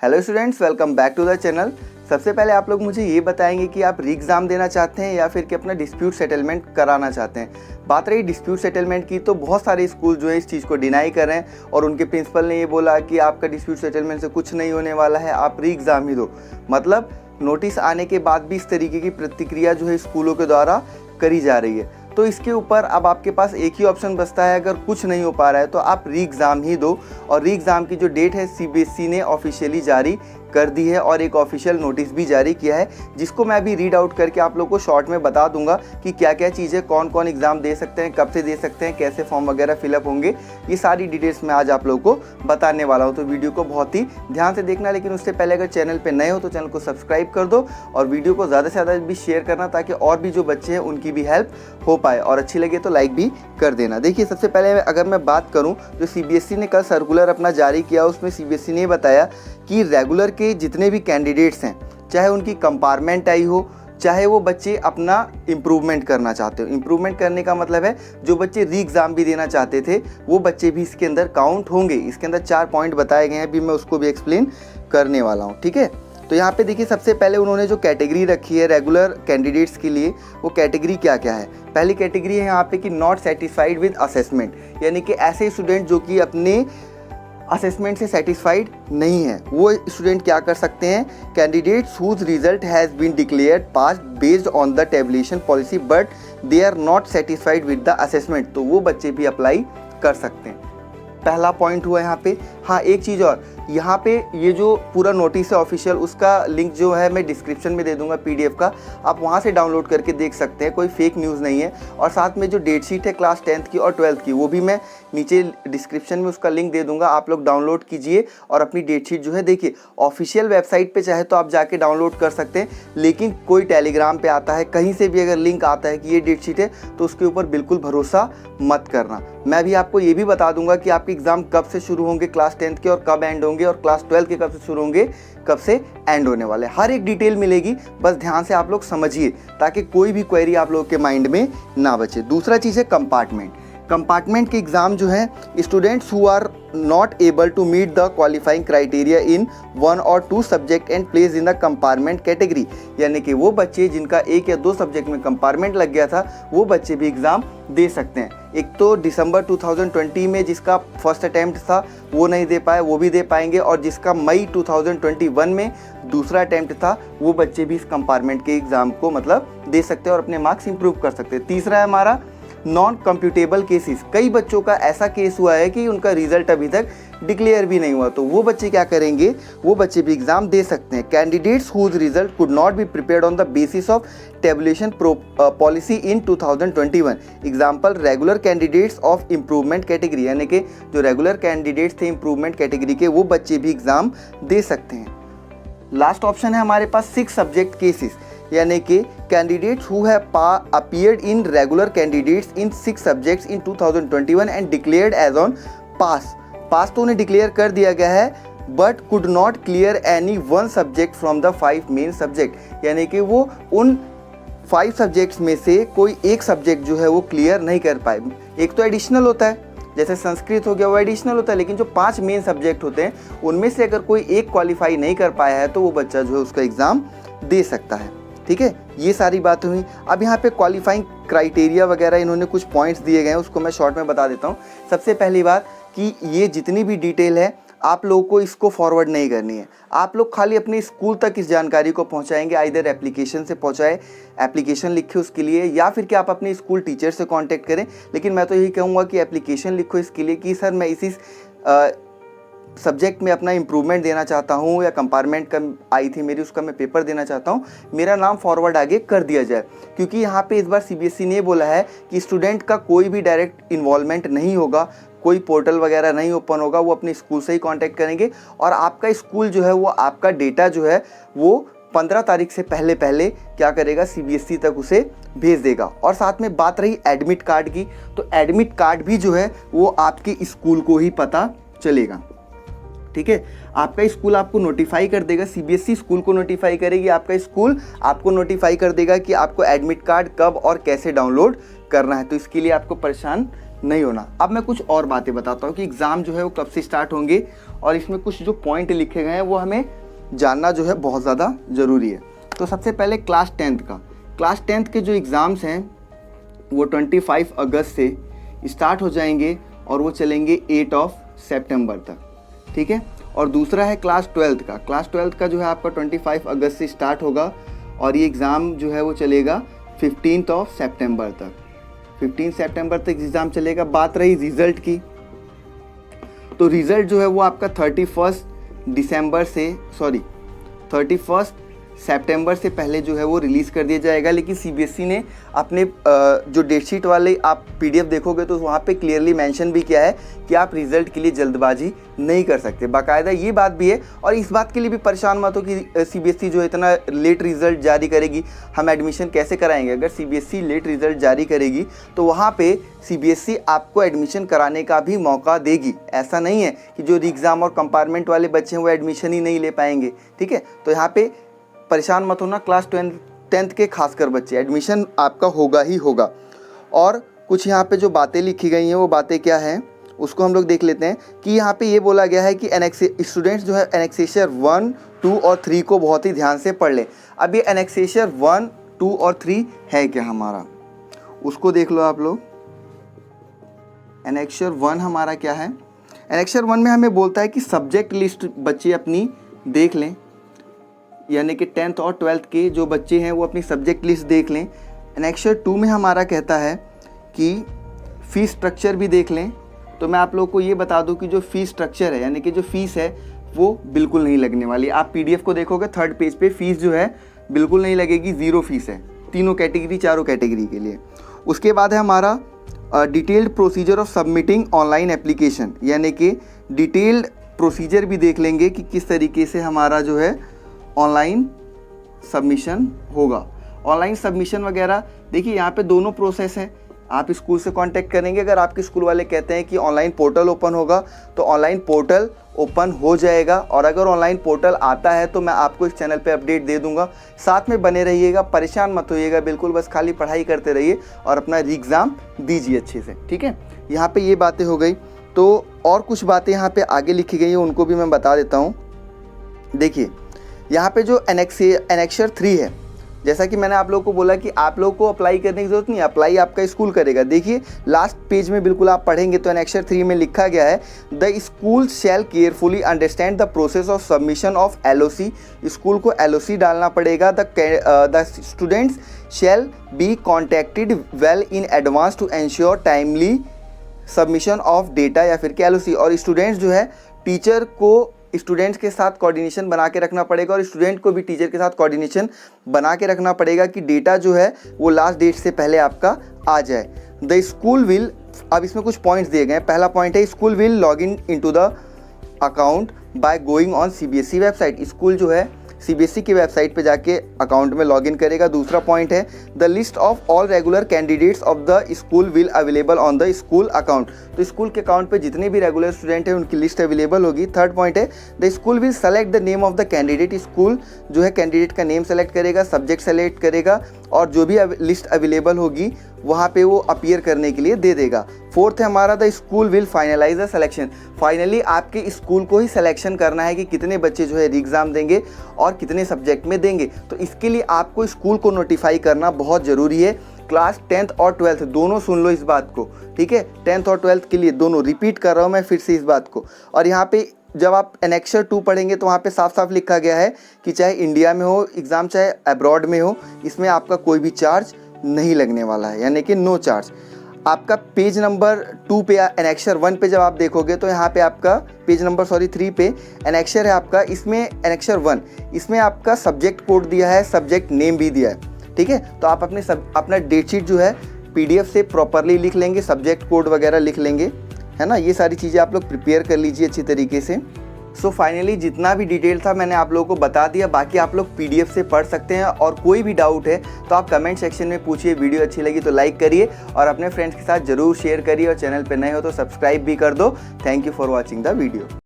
Hello students, welcome back to the channel. सबसे पहले आप लोग मुझे ये बताएंगे कि आप री एग्ज़ाम देना चाहते हैं या फिर कि अपना डिस्प्यूट सेटलमेंट कराना चाहते हैं। बात रही डिस्प्यूट सेटलमेंट की, तो बहुत सारे स्कूल जो है इस चीज़ को डिनाई कर रहे हैं और उनके प्रिंसिपल ने ये बोला कि आपका डिस्प्यूट सेटलमेंट से कुछ नहीं होने वाला है, आप री एग्ज़ाम ही दो। मतलब नोटिस आने के बाद भी इस तरीके की प्रतिक्रिया जो है स्कूलों के द्वारा करी जा रही है। तो इसके ऊपर अब आपके पास एक ही ऑप्शन बचता है, अगर कुछ नहीं हो पा रहा है तो आप री एग्ज़ाम ही दो। और री एग्ज़ाम की जो डेट है सीबीएसई ने ऑफिशियली जारी कर दी है और एक ऑफिशियल नोटिस भी जारी किया है, जिसको मैं अभी रीड आउट करके आप लोग को शॉर्ट में बता दूंगा कि क्या क्या चीज़ें, कौन कौन एग्ज़ाम दे सकते हैं, कब से दे सकते हैं, कैसे फॉर्म वगैरह फिलअप होंगे। ये सारी डिटेल्स मैं आज आप लोग को बताने वाला हूँ, तो वीडियो को बहुत ही ध्यान से देखना। लेकिन उससे पहले अगर चैनल पर नए हो तो चैनल को सब्सक्राइब कर दो और वीडियो को ज़्यादा से ज़्यादा भी शेयर करना, ताकि और भी जो बच्चे हैं उनकी भी हेल्प हो पाए, और अच्छी लगे तो लाइक भी कर देना। देखिए, सबसे पहले अगर मैं बात करूं, जो सीबीएसई ने कल सर्कुलर अपना जारी किया, उसमें सीबीएसई ने बताया कि रेगुलर के जितने भी कैंडिडेट्स हैं, चाहे उनकी कंपार्टमेंट आई हो, चाहे वो बच्चे अपना इम्प्रूवमेंट करना चाहते हो। इम्प्रूवमेंट करने का मतलब है जो बच्चे री एग्ज़ाम भी देना चाहते थे वो बच्चे भी इसके अंदर काउंट होंगे। इसके अंदर 4 पॉइंट बताए गए हैं, अभी मैं उसको भी एक्सप्लेन करने वाला हूँ। ठीक है, तो यहाँ पे देखिए, सबसे पहले उन्होंने जो कैटेगरी रखी है रेगुलर कैंडिडेट्स के लिए, वो कैटेगरी क्या क्या है। पहली कैटेगरी है यहाँ पे कि नॉट सेटिस्फाइड विद असेसमेंट, यानी कि ऐसे स्टूडेंट जो कि अपने असेसमेंट से सेटिस्फाइड नहीं है, वो स्टूडेंट क्या कर सकते हैं, candidates whose result has been declared pass based on the tabulation policy but they are not satisfied with the assessment, तो वो बच्चे भी अप्लाई कर सकते हैं। पहला पॉइंट हुआ यहाँ पे। हाँ, एक चीज़ और, यहाँ पे ये जो पूरा नोटिस है ऑफिशियल, उसका लिंक जो है मैं डिस्क्रिप्शन में दे दूंगा पीडीएफ का, आप वहाँ से डाउनलोड करके देख सकते हैं, कोई फेक न्यूज़ नहीं है। और साथ में जो डेट शीट है क्लास 10th की और 12th की, वो भी मैं नीचे डिस्क्रिप्शन में उसका लिंक दे दूंगा, आप लोग डाउनलोड कीजिए और अपनी डेट शीट जो है देखिए। ऑफिशियल वेबसाइट पर चाहे तो आप जाके डाउनलोड कर सकते हैं, लेकिन कोई टेलीग्राम पर आता है, कहीं से भी अगर लिंक आता है कि ये डेट शीट है, तो उसके ऊपर बिल्कुल भरोसा मत करना। मैं भी आपको ये भी बता दूंगा कि आपके एग्ज़ाम कब से शुरू होंगे क्लास 10th के और कब एंड होंगे, और क्लास 12 के कब से शुरू होंगे, कब से एंड होने वाले, हर एक डिटेल मिलेगी। बस ध्यान से आप लोग समझिए ताकि कोई भी क्वेरी आप लोगों के माइंड में ना बचे। दूसरा चीज़ है कंपार्टमेंट। कंपार्टमेंट के एग्ज़ाम जो है, students who are not able to meet the qualifying criteria in 1 और 2 subject and place in the compartment category, यानी कि वो बच्चे जिनका 1 या 2 सब्जेक्ट में कंपार्टमेंट लग गया था, वो बच्चे भी एग्ज़ाम दे सकते हैं। एक तो दिसंबर 2020 में जिसका फर्स्ट अटैम्प्ट था वो नहीं दे पाए, वो भी दे पाएंगे, और जिसका मई 2021 में दूसरा अटैम्प्ट था, वो बच्चे भी इस कंपार्टमेंट के एग्ज़ाम को मतलब दे सकते हैं और अपने मार्क्स इंप्रूव कर सकते हैं। तीसरा है हमारा नॉन कंप्यूटेबल केसेस। कई बच्चों का ऐसा केस हुआ है कि उनका रिजल्ट अभी तक डिक्लेयर भी नहीं हुआ, तो वो बच्चे क्या करेंगे, वो बच्चे भी एग्जाम दे सकते हैं। Candidates whose result could not be prepared on the basis of tabulation policy in 2021, example regular candidates of improvement category, यानी कि जो रेगुलर कैंडिडेट्स थे इम्प्रूवमेंट कैटेगरी के, वो बच्चे भी एग्जाम दे सकते हैं। लास्ट ऑप्शन है हमारे पास 6 सब्जेक्ट केसेस, यानी कि candidates who have appeared in regular candidates in 6 subjects in 2021 and declared as on pass तो उन्हें डिक्लेयर कर दिया गया है, but could not clear any 1 subject from the 5 main subject, यानी कि वो उन 5 सब्जेक्ट्स में से कोई एक सब्जेक्ट जो है वो क्लियर नहीं कर पाए। एक तो एडिशनल होता है, जैसे संस्कृत हो गया, वो एडिशनल होता है, लेकिन जो 5 मेन सब्जेक्ट होते हैं उनमें से अगर कोई एक क्वालिफाई नहीं कर पाया है तो वो बच्चा जो है उसका एग्ज़ाम दे सकता है। ठीक है, ये सारी बातें हुई। अब यहाँ पे क्वालिफाइंग क्राइटेरिया वगैरह इन्होंने कुछ पॉइंट्स दिए गए हैं, उसको मैं शॉर्ट में बता देता हूँ। सबसे पहली बात कि ये जितनी भी डिटेल है आप लोगों को इसको फॉरवर्ड नहीं करनी है, आप लोग खाली अपने स्कूल तक इस जानकारी को पहुंचाएंगे। आइदर एप्लीकेशन से पहुंचाए, एप्लीकेशन लिखे उसके लिए, या फिर कि आप अपने स्कूल टीचर से कांटेक्ट करें। लेकिन मैं तो यही कहूँगा कि एप्लीकेशन लिखो इसके लिए कि सर मैं इसी सब्जेक्ट में अपना इम्प्रूवमेंट देना चाहता हूँ, या कंपार्टमेंट का आई थी मेरी, उसका मैं पेपर देना चाहता हूँ, मेरा नाम फॉरवर्ड आगे कर दिया जाए। क्योंकि यहाँ पे इस बार सीबीएसई ने बोला है कि स्टूडेंट का कोई भी डायरेक्ट इन्वॉल्वमेंट नहीं होगा, कोई पोर्टल वगैरह नहीं ओपन होगा, वो अपने स्कूल से ही कांटेक्ट करेंगे, और आपका स्कूल जो है वो आपका डेटा जो है वो 15 तारीख से पहले क्या करेगा, सीबीएसई तक उसे भेज देगा। और साथ में बात रही एडमिट कार्ड की, तो एडमिट कार्ड भी जो है वो आपके स्कूल को ही पता चलेगा। ठीक है, आपका स्कूल आपको नोटिफाई कर देगा, सीबीएसई स्कूल को नोटिफाई करेगी, आपका स्कूल आपको नोटिफाई कर देगा कि आपको एडमिट कार्ड कब और कैसे डाउनलोड करना है, तो इसके लिए आपको परेशान नहीं होना। अब मैं कुछ और बातें बताता हूँ कि एग्ज़ाम जो है वो कब से स्टार्ट होंगे और इसमें कुछ जो पॉइंट लिखे गए हैं वो हमें जानना जो है बहुत ज़्यादा ज़रूरी है। तो सबसे पहले क्लास 10th के जो एग्ज़ाम्स हैं वो 25 अगस्त से स्टार्ट हो जाएंगे और वो चलेंगे 8 सितंबर तक, ठीक है। और दूसरा है क्लास 12th का जो है आपका 25 अगस्त से स्टार्ट होगा और ये एग्ज़ाम जो है वो चलेगा 15 सितंबर तक। 15 सितंबर तक एग्ज़ाम चलेगा। बात रही रिज़ल्ट की, तो रिज़ल्ट जो है वो आपका 31 सितंबर से पहले जो है वो रिलीज़ कर दिया जाएगा। लेकिन सीबीएसई ने अपने जो डेटशीट वाले आप पीडीएफ देखोगे तो वहाँ पे क्लियरली मेंशन भी किया है कि आप रिज़ल्ट के लिए जल्दबाजी नहीं कर सकते, बाकायदा ये बात भी है। और इस बात के लिए भी परेशान मत हो कि सीबीएसई जो इतना लेट रिज़ल्ट जारी करेगी, हम एडमिशन कैसे कराएंगे। अगर सीबीएसई लेट रिज़ल्ट जारी करेगी तो वहाँ पे सीबीएसई आपको एडमिशन कराने का भी मौका देगी। ऐसा नहीं है कि जो एग्ज़ाम और कंपार्टमेंट वाले बच्चे हैं वो एडमिशन ही नहीं ले पाएंगे, ठीक है। तो यहाँ पे परेशान मत होना, क्लास 10th के खासकर बच्चे, एडमिशन आपका होगा ही होगा। और कुछ यहाँ पे जो बातें लिखी गई हैं वो बातें क्या हैं उसको हम लोग देख लेते हैं। कि यहाँ पे ये बोला गया है कि स्टूडेंट्स जो है एनेक्सेशन 1, 2 और 3 को बहुत ही ध्यान से पढ़ लें। अब ये एनेक्सेशन 1, 2 और 3 है क्या हमारा, उसको देख लो आप लोग। एनेक्सेशन 1 हमारा क्या है। एनेक्सेशन 1 में हमें बोलता है कि सब्जेक्ट लिस्ट बच्चे अपनी देख लें, यानी कि 10th और 12th के जो बच्चे हैं वो अपनी सब्जेक्ट लिस्ट देख लें। एनेक्सेशन 2 में हमारा कहता है कि फ़ीस स्ट्रक्चर भी देख लें। तो मैं आप लोगों को ये बता दूं कि जो फ़ीस स्ट्रक्चर है यानी कि जो फ़ीस है वो बिल्कुल नहीं लगने वाली। आप पीडीएफ को देखोगे 3rd पेज पे फ़ीस जो है बिल्कुल नहीं लगेगी, 0 फीस है तीनों कैटेगरी, चारों कैटेगरी के लिए। उसके बाद है हमारा detailed procedure of submitting online application, यानी कि डिटेल्ड प्रोसीजर भी देख लेंगे कि किस तरीके से हमारा जो है ऑनलाइन सबमिशन होगा। ऑनलाइन सबमिशन वगैरह देखिए यहाँ पे दोनों प्रोसेस हैं। आप स्कूल से कांटेक्ट करेंगे, अगर आपके स्कूल वाले कहते हैं कि ऑनलाइन पोर्टल ओपन होगा तो ऑनलाइन पोर्टल ओपन हो जाएगा। और अगर ऑनलाइन पोर्टल आता है तो मैं आपको इस चैनल पे अपडेट दे दूंगा। साथ में बने रहिएगा, परेशान मत होइएगा बिल्कुल, बस खाली पढ़ाई करते रहिए और अपना एग्ज़ाम दीजिए अच्छे से, ठीक है। यहाँ पे ये बातें हो गई। तो और कुछ बातें यहाँ पे आगे लिखी गई हैं उनको भी मैं बता देता हूँ। देखिए यहाँ पे जो एनेक्सेशन 3 है, जैसा कि मैंने आप लोगों को बोला कि आप लोगों को अप्लाई करने की जरूरत नहीं है, अप्लाई आपका स्कूल करेगा। देखिए लास्ट पेज में बिल्कुल आप पढ़ेंगे तो एनेक्सेशन 3 में लिखा गया है the school shall carefully understand the process of submission of LOC। School को LOC डालना पड़ेगा। The students shall be contacted well in advance to ensure timely submission of data या फिर LOC। और स्टूडेंट्स जो है टीचर को स्टूडेंट्स के साथ कोऑर्डिनेशन बना के रखना पड़ेगा और स्टूडेंट को भी टीचर के साथ कोऑर्डिनेशन बना के रखना पड़ेगा कि डेटा जो है वो लास्ट डेट से पहले आपका आ जाए। द स्कूल विल, अब इसमें कुछ पॉइंट्स दिए गए हैं। पहला पॉइंट है school will log in into the account by going on CBSE website. School जो है CBSE की वेबसाइट पे जाके अकाउंट में लॉगिन करेगा। दूसरा पॉइंट है the list of all regular candidates of the school will available on the school account. तो स्कूल के अकाउंट पे जितने भी रेगुलर स्टूडेंट हैं उनकी लिस्ट अवेलेबल होगी। थर्ड पॉइंट है the school will select the name of the candidate. School जो है कैंडिडेट का नेम सेलेक्ट करेगा, सब्जेक्ट सेलेक्ट करेगा और जो भी लिस्ट अवेलेबल होगी वहाँ पे वो अपीयर करने के लिए दे देगा। फोर्थ है हमारा the school will finalise the selection. Finally आपके स्कूल को ही सिलेक्शन करना है कि कितने बच्चे जो है एग्ज़ाम देंगे और कितने सब्जेक्ट में देंगे। तो इसके लिए आपको स्कूल को नोटिफाई करना बहुत ज़रूरी है। क्लास 10th और 12th दोनों सुन लो इस बात को, ठीक है। 10th और 12th के लिए दोनों, रिपीट कर रहा हूँ मैं फिर से इस बात को। और यहाँ पे जब आप एनेक्सेशन 2 पढ़ेंगे तो वहाँ पे साफ साफ लिखा गया है कि चाहे इंडिया में हो एग्ज़ाम चाहे अब्रॉड में हो, इसमें आपका कोई भी चार्ज नहीं लगने वाला है, यानी कि नो चार्ज। आपका पेज नंबर 2 पे एनेक्सेशन 1 पे जब आप देखोगे तो यहाँ पे आपका पेज नंबर 3 पे एनेक्सेशन है आपका। इसमें एनेक्सेशन 1 इसमें आपका सब्जेक्ट कोड दिया है, सब्जेक्ट नेम भी दिया है, ठीक है। तो आप अपना डेटशीट जो है PDF से प्रॉपरली लिख लेंगे, सब्जेक्ट कोड वगैरह लिख लेंगे, है ना। ये सारी चीज़ें आप लोग प्रिपेयर कर लीजिए अच्छी तरीके से। सो फाइनली जितना भी डिटेल था मैंने आप लोगों को बता दिया। बाकी आप लोग PDF से पढ़ सकते हैं और कोई भी डाउट है तो आप कमेंट सेक्शन में पूछिए। वीडियो अच्छी लगी तो लाइक करिए और अपने फ्रेंड्स के साथ ज़रूर शेयर करिए और चैनल पे नए हो तो सब्सक्राइब भी कर दो। Thank you for watching the video.